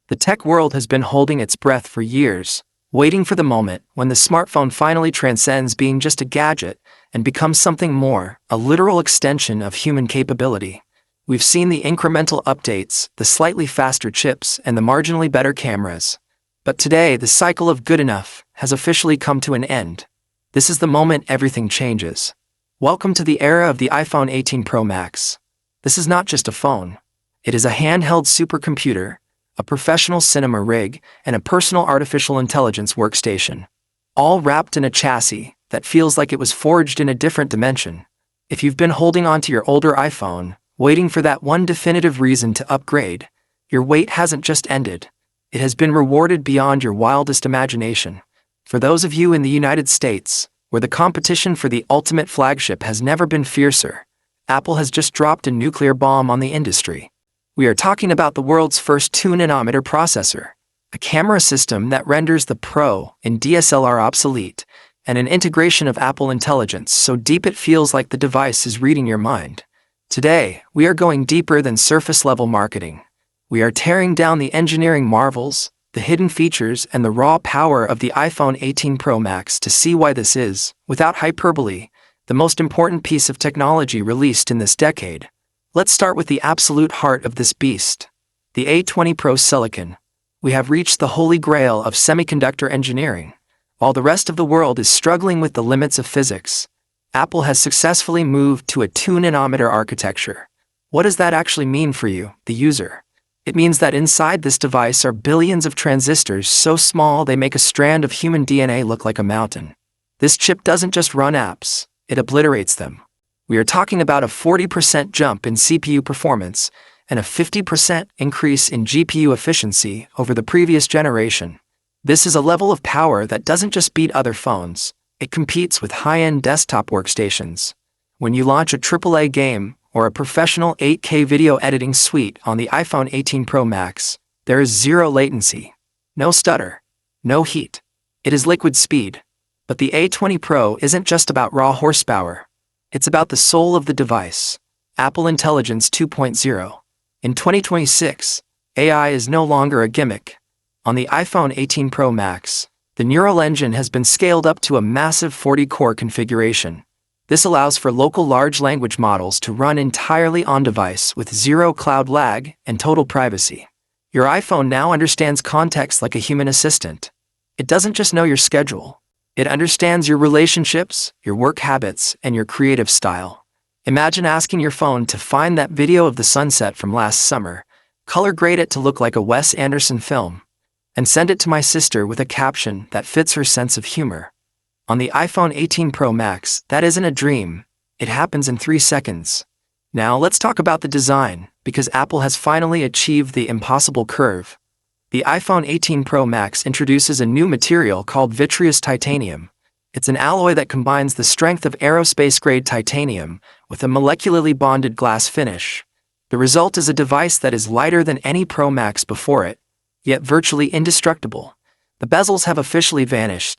The tech world has been holding its breath for years, waiting for the moment when the smartphone finally transcends being just a gadget and becomes something more, a literal extension of human capability. We've seen the incremental updates, the slightly faster chips, and the marginally better cameras. But today, the cycle of good enough has officially come to an end. This is the moment everything changes. Welcome to the era of the iPhone 18 Pro Max. This is not just a phone. It is a handheld supercomputer, a professional cinema rig, and a personal artificial intelligence workstation, all wrapped in a chassis that feels like it was forged in a different dimension. If you've been holding on to your older iPhone, waiting for that one definitive reason to upgrade, your wait hasn't just ended. It has been rewarded beyond your wildest imagination. For those of you in the United States, where the competition for the ultimate flagship has never been fiercer, Apple has just dropped a nuclear bomb on the industry. We are talking about the world's first 2nm processor, a camera system that renders the Pro in DSLR obsolete, and an integration of Apple Intelligence so deep it feels like the device is reading your mind. Today, we are going deeper than surface-level marketing. We are tearing down the engineering marvels, the hidden features, and the raw power of the iPhone 18 Pro Max to see why this is, without hyperbole, the most important piece of technology released in this decade. Let's start with the absolute heart of this beast, the A20 Pro Silicon. We have reached the holy grail of semiconductor engineering. While the rest of the world is struggling with the limits of physics, Apple has successfully moved to a 2nm architecture. What does that actually mean for you, the user? It means that inside this device are billions of transistors so small they make a strand of human DNA look like a mountain. This chip doesn't just run apps, it obliterates them. We are talking about a 40% jump in CPU performance and a 50% increase in GPU efficiency over the previous generation. This is a level of power that doesn't just beat other phones, it competes with high-end desktop workstations. When you launch a AAA game or a professional 8K video editing suite on the iPhone 18 Pro Max, there is zero latency, no stutter, no heat. It is liquid speed. But the A20 Pro isn't just about raw horsepower. It's about the soul of the device, Apple Intelligence 2.0. In 2026, AI is no longer a gimmick. On the iPhone 18 Pro Max, the neural engine has been scaled up to a massive 40-core configuration. This allows for local large language models to run entirely on-device with zero cloud lag and total privacy. Your iPhone now understands context like a human assistant. It doesn't just know your schedule. It understands your relationships, your work habits, and your creative style. Imagine asking your phone to find that video of the sunset from last summer, color grade it to look like a Wes Anderson film, and send it to my sister with a caption that fits her sense of humor. On the iPhone 18 Pro Max, that isn't a dream. It happens in 3 seconds. Now let's talk about the design, because Apple has finally achieved the impossible curve. The iPhone 18 Pro Max introduces a new material called vitreous titanium. It's an alloy that combines the strength of aerospace-grade titanium with a molecularly bonded glass finish. The result is a device that is lighter than any Pro Max before it, yet virtually indestructible. The bezels have officially vanished,